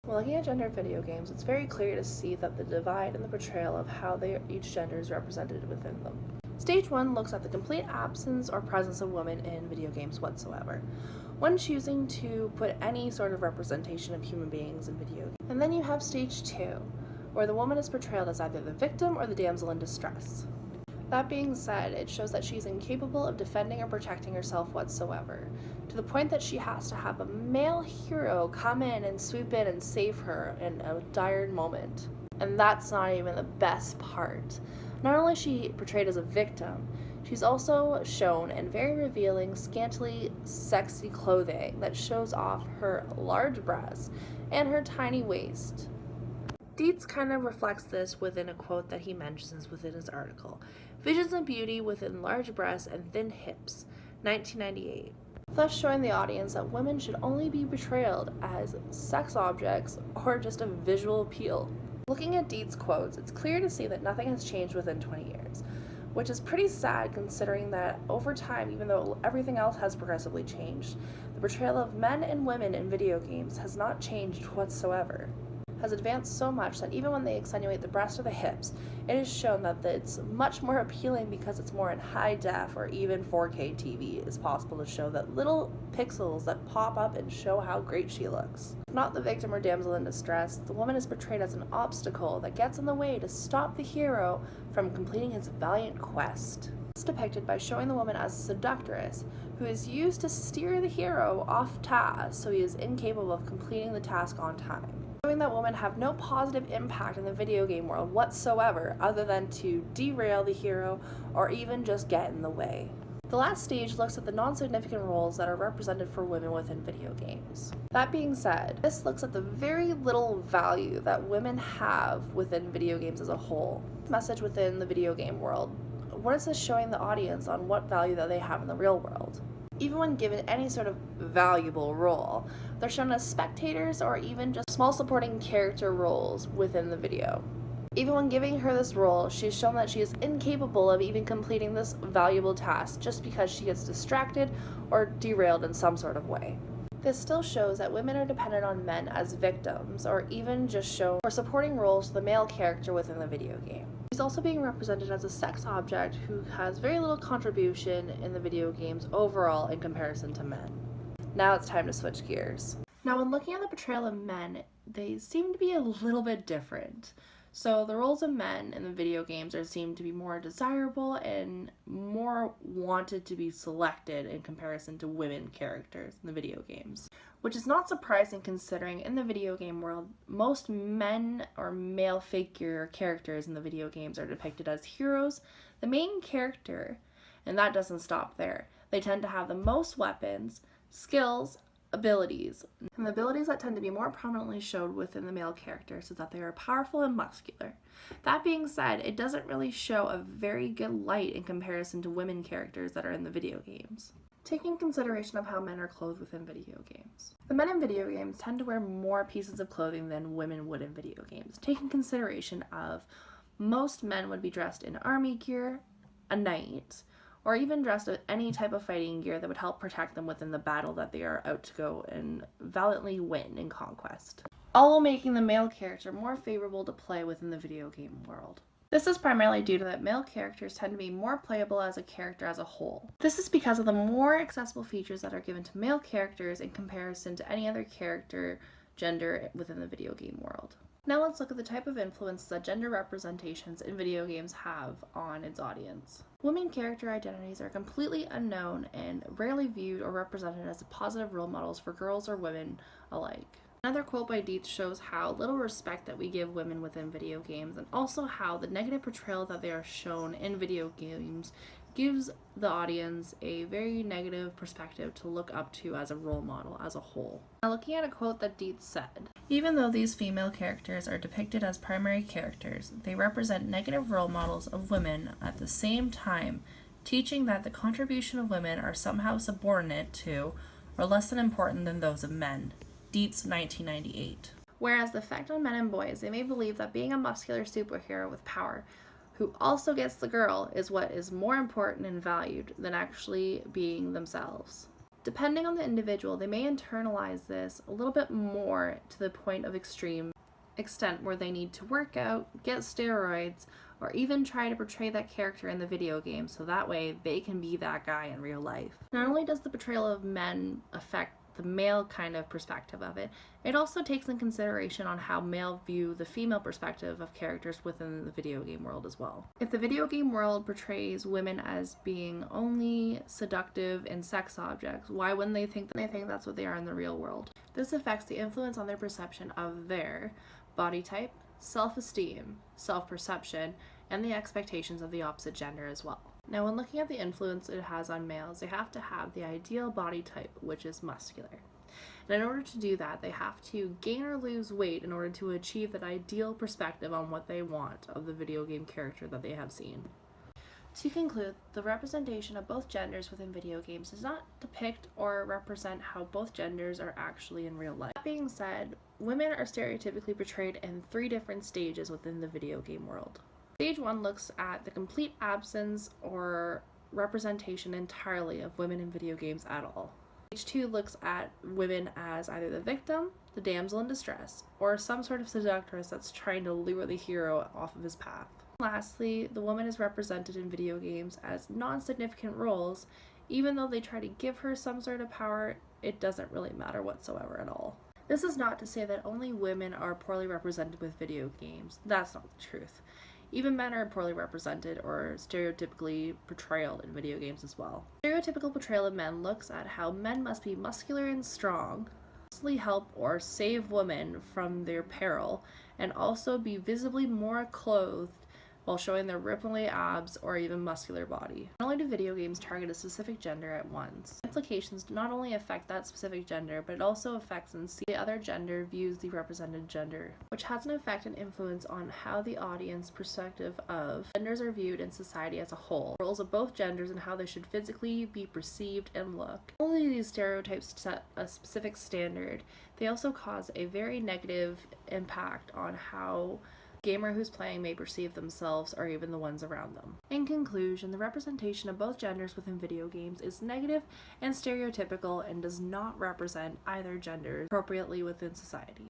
When looking at gender video games, it's very clear to see that the divide in the portrayal of how each gender is represented within them. Stage 1 looks at the complete absence or presence of women in video games whatsoever, when choosing to put any sort of representation of human beings in video games. And then you have Stage 2, where the woman is portrayed as either the victim or the damsel in distress. That being said, it shows that she's incapable of defending or protecting herself whatsoever, to the point that she has to have a male hero come in and swoop in and save her in a dire moment. And that's not even the best part. Not only is she portrayed as a victim, she's also shown in very revealing, scantily sexy clothing that shows off her large breasts and her tiny waist. Dietz kind of reflects this within a quote that he mentions within his article. Visions of beauty within large breasts and thin hips, 1998. Thus showing the audience that women should only be portrayed as sex objects or just a visual appeal. Looking at Dietz's quotes, it's clear to see that nothing has changed within 20 years, which is pretty sad considering that over time, even though everything else has progressively changed, the portrayal of men and women in video games has not changed whatsoever. Has advanced so much that even when they accentuate the breast or the hips, it is shown that it's much more appealing because it's more in high def or even 4K TV is possible to show that little pixels that pop up and show how great she looks. If not the victim or damsel in distress, the woman is portrayed as an obstacle that gets in the way to stop the hero from completing his valiant quest. It's depicted by showing the woman as a seductress who is used to steer the hero off task so he is incapable of completing the task on time. Showing that women have no positive impact in the video game world whatsoever other than to derail the hero or even just get in the way. The last stage looks at the non-significant roles that are represented for women within video games. That being said, this looks at the very little value that women have within video games as a whole. Message within the video game world. What is this showing the audience on what value that they have in the real world? Even when given any sort of valuable role, they're shown as spectators or even just small supporting character roles within the video. Even when giving her this role, she's shown that she is incapable of even completing this valuable task just because she gets distracted or derailed in some sort of way. This still shows that women are dependent on men as victims or even just shown for supporting roles to the male character within the video game. She's also being represented as a sex object who has very little contribution in the video games overall in comparison to men. Now it's time to switch gears. Now when looking at the portrayal of men, they seem to be a little bit different. So the roles of men in the video games seem to be more desirable and more wanted to be selected in comparison to women characters in the video games. Which is not surprising considering in the video game world, most men or male figure characters in the video games are depicted as heroes, the main character, and that doesn't stop there. They tend to have the most weapons, skills, abilities, and the abilities that tend to be more prominently showed within the male characters is that they are powerful and muscular. That being said, it doesn't really show a very good light in comparison to women characters that are in the video games. Taking consideration of how men are clothed within video games. The men in video games tend to wear more pieces of clothing than women would in video games, taking consideration of most men would be dressed in army gear, a knight, or even dressed with any type of fighting gear that would help protect them within the battle that they are out to go and valiantly win in conquest. All while making the male character more favorable to play within the video game world. This is primarily due to that male characters tend to be more playable as a character as a whole. This is because of the more accessible features that are given to male characters in comparison to any other character gender within the video game world. Now let's look at the type of influence that gender representations in video games have on its audience. Women character identities are completely unknown and rarely viewed or represented as positive role models for girls or women alike. Another quote by Dietz shows how little respect that we give women within video games, and also how the negative portrayal that they are shown in video games gives the audience a very negative perspective to look up to as a role model as a whole. Now looking at a quote that Dietz said, "Even though these female characters are depicted as primary characters, they represent negative role models of women at the same time, teaching that the contribution of women are somehow subordinate to or less than important than those of men." Dietz, 1998. Whereas the effect on men and boys, they may believe that being a muscular superhero with power who also gets the girl is what is more important and valued than actually being themselves. Depending on the individual, they may internalize this a little bit more to the point of extreme extent where they need to work out, get steroids, or even try to portray that character in the video game so that way they can be that guy in real life. Not only does the portrayal of men affect the male kind of perspective of it, it also takes in consideration on how male view the female perspective of characters within the video game world as well. If the video game world portrays women as being only seductive and sex objects, why wouldn't they think that's what they are in the real world? This affects the influence on their perception of their body type, self-esteem, self-perception, and the expectations of the opposite gender as well. Now, when looking at the influence it has on males, they have to have the ideal body type, which is muscular. And in order to do that, they have to gain or lose weight in order to achieve that ideal perspective on what they want of the video game character that they have seen. To conclude, the representation of both genders within video games does not depict or represent how both genders are actually in real life. That being said, women are stereotypically portrayed in 3 different stages within the video game world. Stage 1 looks at the complete absence or representation entirely of women in video games at all. Stage 2 looks at women as either the victim, the damsel in distress, or some sort of seductress that's trying to lure the hero off of his path. Lastly, the woman is represented in video games as non-significant roles. Even though they try to give her some sort of power, it doesn't really matter whatsoever at all. This is not to say that only women are poorly represented with video games. That's not the truth. Even men are poorly represented or stereotypically portrayed in video games as well. Stereotypical portrayal of men looks at how men must be muscular and strong, constantly help or save women from their peril, and also be visibly more clothed while showing their rippling abs or even muscular body. Not only do video games target a specific gender at once, implications not only affect that specific gender, but it also affects and see the other gender views the represented gender, which has an effect and influence on how the audience perspective of genders are viewed in society as a whole, roles of both genders and how they should physically be perceived and look. Not only do these stereotypes set a specific standard, they also cause a very negative impact on how gamer who's playing may perceive themselves or even the ones around them. In conclusion, the representation of both genders within video games is negative and stereotypical and does not represent either gender appropriately within society.